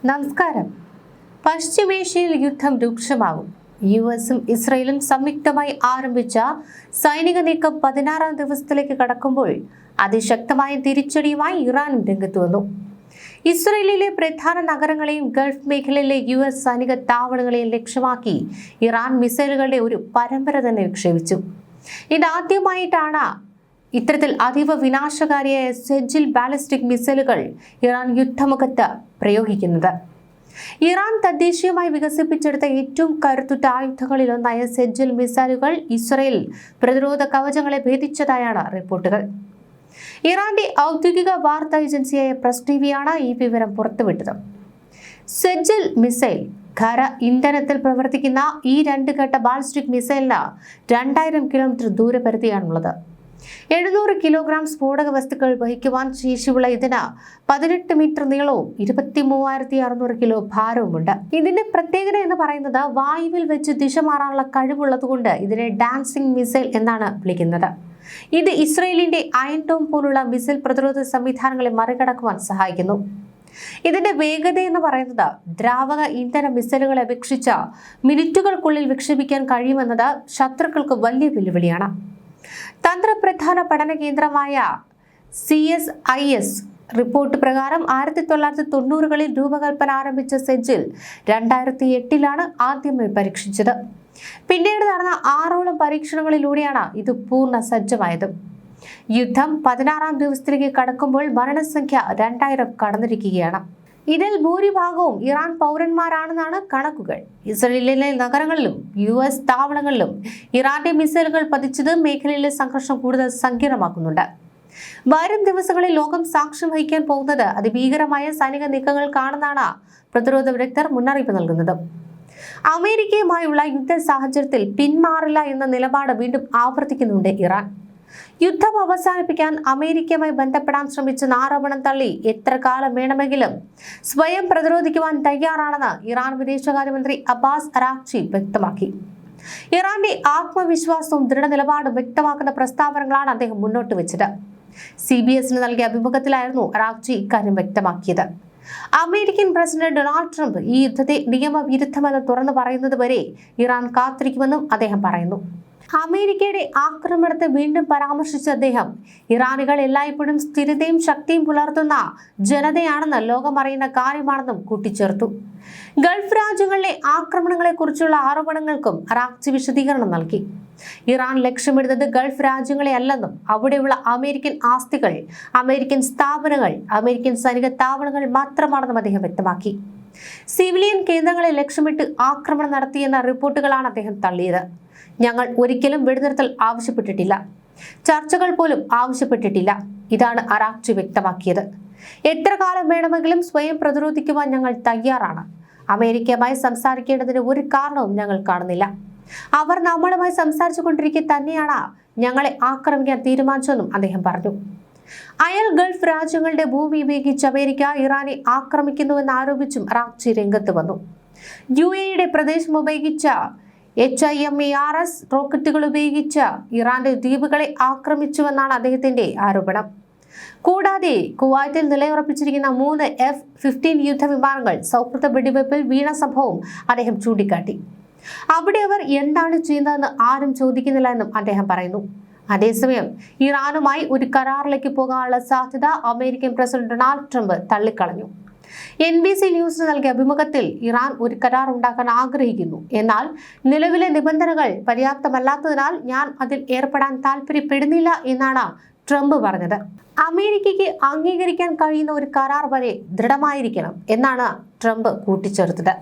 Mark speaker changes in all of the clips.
Speaker 1: നമസ്കാരം. പശ്ചിമേഷ്യയിൽ യുദ്ധം രൂക്ഷമാകും. യുഎസും ഇസ്രയേലും സംയുക്തമായി ആരംഭിച്ച സൈനിക നീക്കം 16ാം ദിവസത്തിലേക്ക് കടക്കുമ്പോൾ അതിശക്തമായ തിരിച്ചടിയുമായി ഇറാനും രംഗത്ത് വന്നു. ഇസ്രയേലിലെ പ്രധാന നഗരങ്ങളെയും ഗൾഫ് മേഖലയിലെ യുഎസ് സൈനിക താവളങ്ങളെയും ലക്ഷ്യമാക്കി ഇറാൻ മിസൈലുകളുടെ ഒരു പരമ്പര തന്നെ വിക്ഷേപിച്ചു. ഇതാദ്യമായിട്ടാണ് ഇത്തരത്തിൽ അതീവ വിനാശകാരിയായ സെജിൽ ബാലിസ്റ്റിക് മിസൈലുകൾ ഇറാൻ യുദ്ധമുഖത്ത് പ്രയോഗിക്കുന്നത്. ഇറാൻ തദ്ദേശീയമായി വികസിപ്പിച്ചെടുത്ത ഏറ്റവും കരുത്തുറ്റ ആയുധങ്ങളിലൊന്നായ സെജിൽ മിസൈലുകൾ ഇസ്രയേൽ പ്രതിരോധ കവചങ്ങളെ ഭേദിച്ചതായാണ് റിപ്പോർട്ടുകൾ. ഇറാന്റെ ഔദ്യോഗിക വാർത്താ ഏജൻസിയായ പ്രസ് ടിവിയാണ് ഈ വിവരം പുറത്തുവിട്ടത്. സെജിൽ മിസൈൽ ഖര ഇന്ധനത്തിൽ പ്രവർത്തിക്കുന്ന ഈ 2 ഘട്ട ബാലിസ്റ്റിക് മിസൈലിന് 2000 കിലോമീറ്റർ ദൂരപരിധിയാണുള്ളത്. 700 കിലോഗ്രാം സ്ഫോടക വസ്തുക്കൾ വഹിക്കുവാൻ ശേഷിയുള്ള ഇതിന് 18 മീറ്റർ നീളവും 23,600 കിലോ ഭാരവുമുണ്ട്. ഇതിന്റെ പ്രത്യേകത എന്ന് പറയുന്നത് വായുവിൽ വെച്ച് ദിശ മാറാനുള്ള കഴിവുള്ളതുകൊണ്ട് ഇതിനെ ഡാൻസിംഗ് മിസൈൽ എന്നാണ് വിളിക്കുന്നത്. ഇത് ഇസ്രയേലിന്റെ അയൺ ഡോം പോലുള്ള മിസൈൽ പ്രതിരോധ സംവിധാനങ്ങളെ മറികടക്കുവാൻ സഹായിക്കുന്നു. ഇതിന്റെ വേഗത എന്ന് പറയുന്നത് ദ്രാവക ഇന്ധന മിസൈലുകളെ അപേക്ഷിച്ച മിനിറ്റുകൾക്കുള്ളിൽ വിക്ഷേപിക്കാൻ കഴിയുമെന്നത് ശത്രുക്കൾക്ക് വലിയ വെല്ലുവിളിയാണ്. തന്ത്രപ്രധാന പഠന കേന്ദ്രമായ CSIS റിപ്പോർട്ട് പ്രകാരം 1990കളിൽ രൂപകൽപ്പന ആരംഭിച്ച സെജിൽ 2008ലാണ് ആദ്യമായി പരീക്ഷിച്ചത്. പിന്നീട് നടന്ന 6ഓളം പരീക്ഷണങ്ങളിലൂടെയാണ് ഇത് പൂർണ്ണ സജ്ജമായത്. യുദ്ധം 16ാം ദിവസത്തിലേക്ക് കടക്കുമ്പോൾ മരണസംഖ്യ 2000 കടന്നിരിക്കുകയാണ്. ഇതിൽ ഭൂരിഭാഗവും ഇറാൻ പൗരന്മാരാണെന്നാണ് കണക്കുകൾ. ഇസ്രയേലിലെ നഗരങ്ങളിലും US താവളങ്ങളിലും ഇറാന്റെ മിസൈലുകൾ പതിച്ചത് മേഖലയിലെ സംഘർഷം കൂടുതൽ സങ്കീർണമാക്കുന്നുണ്ട്. വരും ദിവസങ്ങളിൽ ലോകം സാക്ഷ്യം വഹിക്കാൻ പോകുന്നത് അതിഭീകരമായ സൈനിക നീക്കങ്ങൾക്കാണെന്നാണ് പ്രതിരോധ വിദഗ്ധർ മുന്നറിയിപ്പ് നൽകുന്നത്. അമേരിക്കയുമായുള്ള യുദ്ധ സാഹചര്യത്തിൽ പിന്മാറില്ല എന്ന നിലപാട് വീണ്ടും ആവർത്തിക്കുന്നുണ്ട് ഇറാൻ. യുദ്ധം അവസാനിപ്പിക്കാൻ അമേരിക്കയുമായി ബന്ധപ്പെടാൻ ശ്രമിച്ചെന്ന ആരോപണം തള്ളി എത്ര കാലം വേണമെങ്കിലും സ്വയം പ്രതിരോധിക്കുവാൻ തയ്യാറാണെന്ന് ഇറാൻ വിദേശകാര്യമന്ത്രി അബ്ബാസ് അറാഖ്ചി വ്യക്തമാക്കി. ഇറാന്റെ ആത്മവിശ്വാസവും ദൃഢനിലപാടും വ്യക്തമാക്കുന്ന പ്രസ്താവനകളാണ് അദ്ദേഹം മുന്നോട്ട് വെച്ചത്. CBSന് നൽകിയ അഭിമുഖത്തിലായിരുന്നു അറാഖ്ചി ഇക്കാര്യം വ്യക്തമാക്കിയത്. അമേരിക്കൻ പ്രസിഡന്റ് ഡൊണാൾഡ് ട്രംപ് ഈ യുദ്ധത്തെ നിയമവിരുദ്ധമെന്ന് തുറന്നു പറയുന്നത് വരെ ഇറാൻ കാത്തിരിക്കുമെന്നും അദ്ദേഹം പറയുന്നു. അമേരിക്കയുടെ ആക്രമണത്തെ വീണ്ടും പരാമർശിച്ച അദ്ദേഹം ഇറാനികൾ എല്ലായ്പ്പോഴും സ്ഥിരതയും ശക്തിയും പുലർത്തുന്ന ജനതയാണെന്ന് ലോകമറിയുന്ന കാര്യമാണെന്നും കൂട്ടിച്ചേർത്തു. ഗൾഫ് രാജ്യങ്ങളിലെ ആക്രമണങ്ങളെക്കുറിച്ചുള്ള ആരോപണങ്ങൾക്കും അറാഖ്ചി വിശദീകരണം നൽകി. ഇറാൻ ലക്ഷ്യമിടുന്നത് ഗൾഫ് രാജ്യങ്ങളെ അല്ലെന്നും അവിടെയുള്ള അമേരിക്കൻ ആസ്തികൾ, അമേരിക്കൻ സ്ഥാപനങ്ങൾ, അമേരിക്കൻ സൈനിക താവളങ്ങൾ മാത്രമാണെന്നും അദ്ദേഹം വ്യക്തമാക്കി. സിവിലിയൻ കേന്ദ്രങ്ങളെ ലക്ഷ്യമിട്ട് ആക്രമണം നടത്തിയെന്ന റിപ്പോർട്ടുകളാണ് അദ്ദേഹം തള്ളിയത്. ഞങ്ങൾ ഒരിക്കലും വെടിനിർത്തൽ ആവശ്യപ്പെട്ടിട്ടില്ല, ചർച്ചകൾ പോലും ആവശ്യപ്പെട്ടിട്ടില്ല. ഇതാണ് അറാഖ്ചി വ്യക്തമാക്കിയത്. എത്ര കാലം വേണമെങ്കിലും സ്വയം പ്രതിരോധിക്കുവാൻ ഞങ്ങൾ തയ്യാറാണ്. അമേരിക്കയുമായി സംസാരിക്കേണ്ടതിന് ഒരു കാരണവും ഞങ്ങൾ കാണുന്നില്ല. അവർ നമ്മളുമായി സംസാരിച്ചു കൊണ്ടിരിക്കെ തന്നെയാണ് ഞങ്ങളെ ആക്രമിക്കാൻ തീരുമാനിച്ചതെന്നും അദ്ദേഹം പറഞ്ഞു. അയൽ ഗൾഫ് രാജ്യങ്ങളുടെ ഭൂമി ഉപയോഗിച്ച് അമേരിക്ക ഇറാനെ ആക്രമിക്കുന്നുവെന്ന് ആരോപിച്ചും അറാഖ്ചി രംഗത്ത് വന്നു. UAEയുടെ പ്രദേശം ഉപയോഗിച്ച HIMARS റോക്കറ്റുകൾ ഉപയോഗിച്ച് ഇറാന്റെ ദ്വീപുകളെ ആക്രമിച്ചുവെന്നാണ് അദ്ദേഹത്തിന്റെ ആരോപണം. കൂടാതെ കുവൈറ്റിൽ നിലയുറപ്പിച്ചിരിക്കുന്ന 3 F-15 യുദ്ധവിമാനങ്ങൾ സൗഹൃദ വെടിവയ്പിൽ വീണ സംഭവവും അദ്ദേഹം ചൂണ്ടിക്കാട്ടി. അവിടെ അവർ എന്താണ് ചെയ്യുന്നതെന്ന് ആരും ചോദിക്കുന്നില്ല എന്നും അദ്ദേഹം പറയുന്നു. അതേസമയം ഇറാനുമായി ഒരു കരാറിലേക്ക് പോകാനുള്ള സാധ്യത അമേരിക്കൻ പ്രസിഡന്റ് ഡൊണാൾഡ് ട്രംപ് തള്ളിക്കളഞ്ഞു. NBC ന്യൂസിന് നൽകിയ അഭിമുഖത്തിൽ ഇറാൻ ഒരു കരാർ ഉണ്ടാക്കാൻ ആഗ്രഹിക്കുന്നു, എന്നാൽ നിലവിലെ നിബന്ധനകൾ പര്യാപ്തമല്ലാത്തതിനാൽ ഞാൻ അതിൽ ഏർപ്പെടാൻ താല്പര്യപ്പെടുന്നില്ല എന്നാണ് ട്രംപ് പറഞ്ഞത്. അമേരിക്കയ്ക്ക് അംഗീകരിക്കാൻ കഴിയുന്ന ഒരു കരാർ വരെ ദൃഢമായിരിക്കണം എന്നാണ് ട്രംപ് കൂട്ടിച്ചേർത്തത്.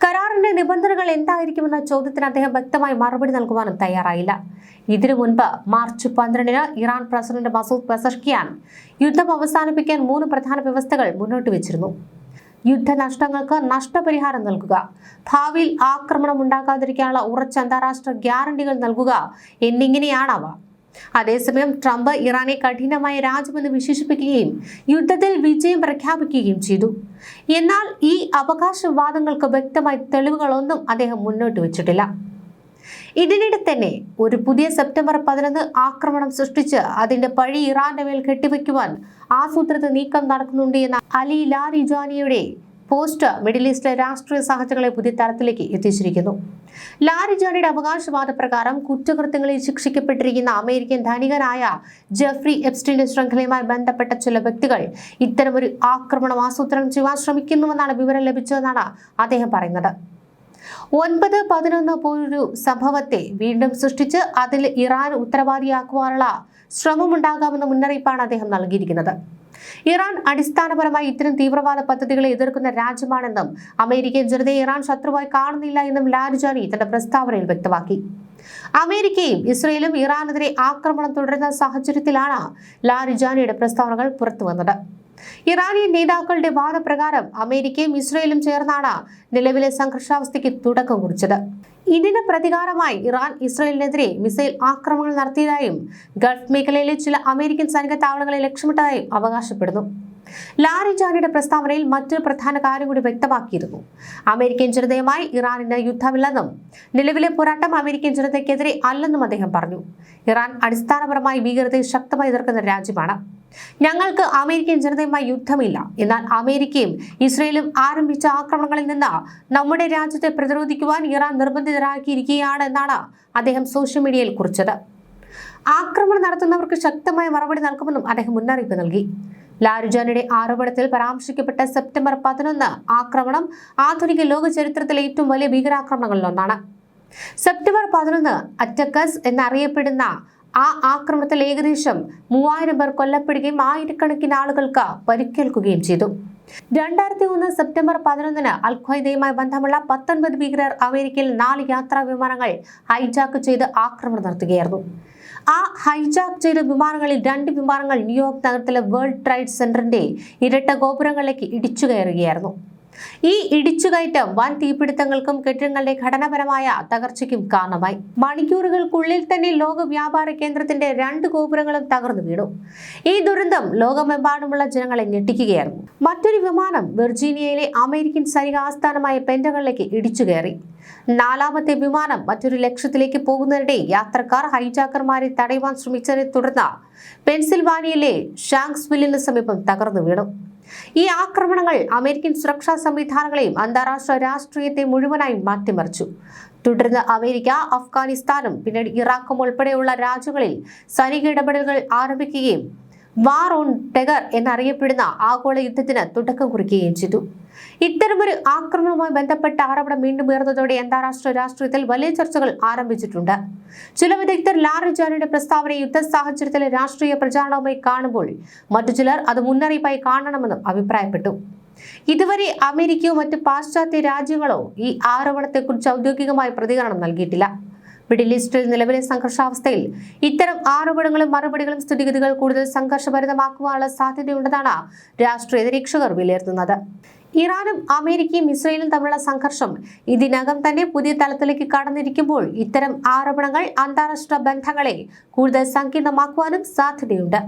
Speaker 1: കരാറിന്റെ നിബന്ധനകൾ എന്തായിരിക്കുമെന്ന ചോദ്യത്തിന് അദ്ദേഹം വ്യക്തമായി മറുപടി നൽകുവാനും തയ്യാറായില്ല. ഇതിനു മുൻപ് മാർച്ച് 12-ന് ഇറാൻ പ്രസിഡന്റ് മസൂദ് പെസഷ്കിയാൻ യുദ്ധം അവസാനിപ്പിക്കാൻ 3 പ്രധാന വ്യവസ്ഥകൾ മുന്നോട്ട് വെച്ചിരുന്നു. യുദ്ധനഷ്ടങ്ങൾക്ക് നഷ്ടപരിഹാരം നൽകുക, ഭാവിയിൽ ആക്രമണം ഉണ്ടാകാതിരിക്കാനുള്ള ഉറച്ച അന്താരാഷ്ട്ര ഗ്യാരണ്ടികൾ നൽകുക എന്നിങ്ങനെയാണവ. അതേസമയം ട്രംപ് ഇറാനെ കഠിനമായ രാജ്യമെന്ന് വിശേഷിപ്പിക്കുകയും യുദ്ധത്തിൽ വിജയം പ്രഖ്യാപിക്കുകയും ചെയ്തു. എന്നാൽ ഈ അവകാശവാദങ്ങൾക്ക് വ്യക്തമായ തെളിവുകളൊന്നും അദ്ദേഹം മുന്നോട്ട് വെച്ചിട്ടില്ല. ഇതിനിടെ തന്നെ ഒരു പുതിയ സെപ്റ്റംബർ 11 ആക്രമണം സൃഷ്ടിച്ച് അതിന്റെ പഴി ഇറാന്റെ മേൽ കെട്ടിവെക്കുവാൻ ആസൂത്രിത നീക്കം നടക്കുന്നുണ്ട് എന്ന അലി ലാരിജാനിയുടെ പോസ്റ്റ് മിഡിൽ ഈസ്റ്റിലെ രാഷ്ട്രീയ സാഹചര്യങ്ങളെ പുതിയ തലത്തിലേക്ക് എത്തിച്ചിരിക്കുന്നു. ലാരിജാനിയുടെ അവകാശവാദ പ്രകാരം കുറ്റകൃത്യങ്ങളിൽ ശിക്ഷിക്കപ്പെട്ടിരിക്കുന്ന അമേരിക്കൻ ധനികനായ ജെഫ്രി എപ്സ്റ്റീന്റെ ശൃംഖലയുമായി ബന്ധപ്പെട്ട ചില വ്യക്തികൾ ഇത്തരമൊരു ആക്രമണം ആസൂത്രണം ചെയ്യാൻ ശ്രമിക്കുന്നുവെന്നാണ് വിവരം ലഭിച്ചതെന്നാണ് അദ്ദേഹം പറയുന്നത്. 9/11 പോലൊരു സംഭവത്തെ വീണ്ടും സൃഷ്ടിച്ച് അതിൽ ഇറാൻ ഉത്തരവാദിയാക്കുവാനുള്ള ശ്രമമുണ്ടാകാമെന്ന മുന്നറിയിപ്പാണ് അദ്ദേഹം നൽകിയിരിക്കുന്നത്. ഇറാൻ അടിസ്ഥാനപരമായി ഇത്തരം തീവ്രവാദ പദ്ധതികളെ എതിർക്കുന്ന രാജ്യമാണെന്നും അമേരിക്കൻ ജനതയെ ഇറാൻ ശത്രുവായി കാണുന്നില്ല എന്നും ലാരിജാനി തന്റെ പ്രസ്താവനയിൽ വ്യക്തമാക്കി. അമേരിക്കയും ഇസ്രയേലും ഇറാനെതിരെ ആക്രമണം തുടരുന്ന സാഹചര്യത്തിലാണ് ലാരിജാനിയുടെ പ്രസ്താവനകൾ പുറത്തുവന്നത്. ഇറാനിയൻ നേതാക്കളുടെ വാദപ്രകാരം അമേരിക്കയും ഇസ്രയേലും ചേർന്നാണ് നിലവിലെ സംഘർഷാവസ്ഥയ്ക്ക് തുടക്കം കുറിച്ചത്. ഇതിന് പ്രതികാരമായി ഇറാൻ ഇസ്രയേലിനെതിരെ മിസൈൽ ആക്രമണങ്ങൾ നടത്തിയതായും ഗൾഫ് മേഖലയിലെ ചില അമേരിക്കൻ സൈനിക താവളങ്ങളെ ലക്ഷ്യമിട്ടതായും അവകാശപ്പെടുന്നു. ലാരിജാനിയുടെ പ്രസ്താവനയിൽ മറ്റൊരു പ്രധാന കാര്യം കൂടി വ്യക്തമാക്കിയിരുന്നു. അമേരിക്കൻ ജനതയുമായി ഇറാനിന് യുദ്ധമില്ലെന്നും നിലവിലെ പോരാട്ടം അമേരിക്കൻ ജനതയ്ക്കെതിരെ അല്ലെന്നും അദ്ദേഹം പറഞ്ഞു. ഇറാൻ അടിസ്ഥാനപരമായി ഭീകരതയെ ശക്തമായി എതിർക്കുന്ന രാജ്യമാണ്. ഞങ്ങൾക്ക് അമേരിക്കൻ ജനതയുമായി യുദ്ധമില്ല. എന്നാൽ അമേരിക്കയും ഇസ്രയേലും ആരംഭിച്ച ആക്രമണങ്ങളിൽ നിന്ന് നമ്മുടെ രാജ്യത്തെ പ്രതിരോധിക്കുവാൻ ഇറാൻ നിർബന്ധിതരാക്കിയിരിക്കുകയാണ് എന്നാണ് അദ്ദേഹം സോഷ്യൽ മീഡിയയിൽ കുറിച്ചത്. ആക്രമണം നടത്തുന്നവർക്ക് ശക്തമായ മറുപടി നൽകുമെന്നും അദ്ദേഹം മുന്നറിയിപ്പ് നൽകി. ലാരിജാനിയുടെ ആരോപണത്തിൽ പരാമർശിക്കപ്പെട്ട സെപ്റ്റംബർ 11 ആക്രമണം ആധുനിക ലോക ചരിത്രത്തിലെ ഏറ്റവും വലിയ ഭീകരാക്രമണങ്ങളിലൊന്നാണ്. സെപ്റ്റംബർ 11 അറ്റക്കസ് എന്നറിയപ്പെടുന്ന ആ ആക്രമണത്തിൽ ഏകദേശം 3000 പേർ കൊല്ലപ്പെടുകയും ആയിരക്കണക്കിന് ആളുകൾക്ക് പരിക്കേൽക്കുകയും ചെയ്തു. 2001 സെപ്റ്റംബർ 11 അൽ ഖ്വയ്ദയുമായി ബന്ധമുള്ള 19 ഭീകരർ അമേരിക്കയിൽ 4 യാത്രാ വിമാനങ്ങൾ ഹൈജാക്ക് ചെയ്ത് ആക്രമണം നടത്തുകയായിരുന്നു. ആ ഹൈജാക്ക് ചെയ്ത വിമാനങ്ങളിൽ 2 വിമാനങ്ങൾ ന്യൂയോർക്ക് നഗരത്തിലെ വേൾഡ് ട്രേഡ് സെന്ററിന്റെ ഇരട്ട ഗോപുരങ്ങളിലേക്ക് ഇടിച്ചു കയറുകയായിരുന്നു. ഈ ഇടിച്ചുകയറ്റം വൻ തീപിടുത്തങ്ങൾക്കും കെട്ടിടങ്ങളുടെ ഘടനാപരമായ തകർച്ചയ്ക്കും കാരണമായി. മണിക്കൂറുകൾക്കുള്ളിൽ തന്നെ ലോക വ്യാപാര കേന്ദ്രത്തിന്റെ 2 ഗോപുരങ്ങളും തകർന്നു വീണു. ഈ ദുരന്തം ലോകമെമ്പാടുമുള്ള ജനങ്ങളെ ഞെട്ടിക്കുകയായിരുന്നു. മറ്റൊരു വിമാനം വെർജീനിയയിലെ അമേരിക്കൻ സൈനിക ആസ്ഥാനമായ പെന്റഗണിലേക്ക് ഇടിച്ചു കയറി. 4ാമത്തെ വിമാനം മറ്റൊരു ലക്ഷ്യത്തിലേക്ക് പോകുന്നതിനിടെ യാത്രക്കാർ ഹൈജാക്കർമാരെ തടയുവാൻ ശ്രമിച്ചതിനെ തുടർന്ന് പെൻസിൽവാനിയയിലെ ഷാങ്ക്സ്വില്ലിന് സമീപം തകർന്നു വീണു. ഈ ആക്രമണങ്ങൾ അമേരിക്കൻ സുരക്ഷാ സംവിധാനങ്ങളെയും അന്താരാഷ്ട്ര രാഷ്ട്രീയത്തെ മുഴുവനായി മാറ്റിമറിച്ചു. തുടർന്ന് അമേരിക്ക അഫ്ഗാനിസ്ഥാനും പിന്നീട് ഇറാഖും ഉൾപ്പെടെയുള്ള രാജ്യങ്ങളിൽ സൈനിക ഇടപെടലുകൾ ആരംഭിക്കുകയും വാർ ഓൺ ടെറർ എന്നറിയപ്പെടുന്ന ആഗോള യുദ്ധത്തിന് തുടക്കം കുറിക്കുകയും ചെയ്തു. ഇത്തരമൊരു ആക്രമണവുമായി ബന്ധപ്പെട്ട ആരോപണം വീണ്ടും ഉയർന്നതോടെ അന്താരാഷ്ട്ര രാഷ്ട്രീയത്തിൽ വലിയ ചർച്ചകൾ ആരംഭിച്ചിട്ടുണ്ട്. ചില വിദഗ്ധർ ലാരിജാനിയുടെ പ്രസ്താവന യുദ്ധ സാഹചര്യത്തിലെ രാഷ്ട്രീയ പ്രചാരണവുമായി കാണുമ്പോൾ മറ്റു ചിലർ അത് മുന്നറിയിപ്പായി കാണണമെന്നും അഭിപ്രായപ്പെട്ടു. ഇതുവരെ അമേരിക്കയോ മറ്റ് പാശ്ചാത്യ രാജ്യങ്ങളോ ഈ ആരോപണത്തെക്കുറിച്ച് ഔദ്യോഗികമായ പ്രതികരണം നൽകിയിട്ടില്ല. മിഡിൽ ഈസ്റ്റിൽ നിലവിലെ സംഘർഷാവസ്ഥയിൽ ഇത്തരം ആരോപണങ്ങളും മറുപടികളും സ്ഥിതിഗതികൾ കൂടുതൽ സംഘർഷഭരിതമാക്കുവാനുള്ള സാധ്യതയുണ്ടെന്നാണ് രാഷ്ട്രീയ നിരീക്ഷകർ വിലയിരുത്തുന്നത്. ഇറാനും അമേരിക്കയും ഇസ്രയേലും തമ്മിലുള്ള സംഘർഷം ഇതിനകം തന്നെ പുതിയ തലത്തിലേക്ക് കടന്നിരിക്കുമ്പോൾ ഇത്തരം ആരോപണങ്ങൾ അന്താരാഷ്ട്ര ബന്ധങ്ങളെ കൂടുതൽ സങ്കീർണമാക്കുവാനും സാധ്യതയുണ്ട്.